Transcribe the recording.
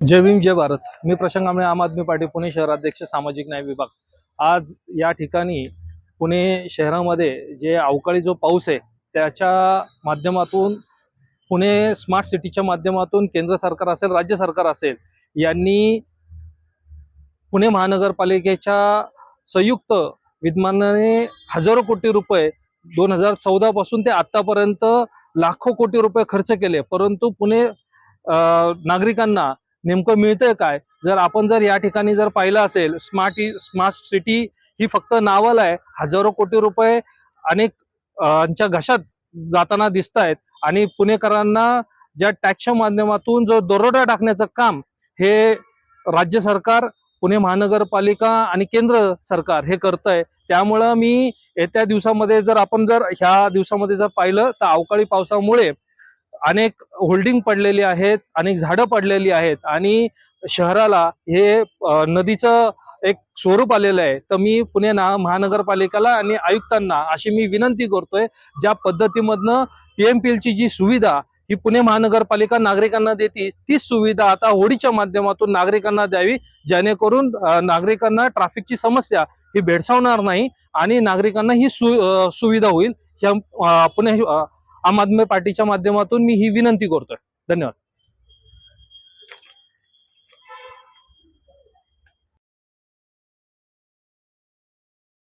जय भीम जय भारत। मी प्रशांत कांबळे, आम आदमी पार्टी पुणे शहराध्यक्ष, सामाजिक न्याय विभाग। आज या ठिकाणी पुणे शहरामध्ये जे अवकाळी जो पाऊस आहे त्याच्या माध्यमातून पुणे स्मार्ट सिटीच्या माध्यमातून केंद्र सरकार असेल, राज्य सरकार असेल, यांनी पुणे महानगरपालिकेच्या संयुक्त विद्यमानाने हजारो कोटी रुपये 2014 पासून ते आतापर्यंत लाखो कोटी रुपये खर्च केले, परंतु पुणे नागरिकांना नेमकं मिळतंय काय? जर या ठिकाणी जर पाहिलं असेल, स्मार्ट सिटी ही फक्त नावाला आहे। हजारो कोटी रुपये अनेक च्या घशात जाताना दिसत आहेत आणि पुणेकरांना ज्या टॅक्सच्या माध्यमातून जो दरोडा टाकण्याचं काम हे राज्य सरकार, पुणे महानगरपालिका आणि केंद्र सरकार हे करतंय। त्यामुळं मी येत्या दिवसामध्ये जर ह्या दिवसामध्ये जर पाहिलं तर अवकाळी पावसामुळे अनेक होल्डिंग पडलेली आहेत, अनेक झाडं पडलेली आहेत आणि शहराला हे नदीचं एक स्वरूप आलेलं आहे। तर मी पुणे महानगरपालिकेला आणि आयुक्तांना अशी मी विनंती करतोय, ज्या पद्धतीमधनं पीएमपीएलची जी सुविधा ही पुणे महानगरपालिका नागरिकांना देते, तीच सुविधा आता होडीच्या माध्यमातून नागरिकांना द्यावी, जेणेकरून नागरिकांना ट्रॅफिकची समस्या ही भेडसावणार नाही आणि नागरिकांना ही सुविधा होईल। पुणे आम आदमी पार्टीच्या माध्यमातून मी ही विनंती करतोय। धन्यवाद।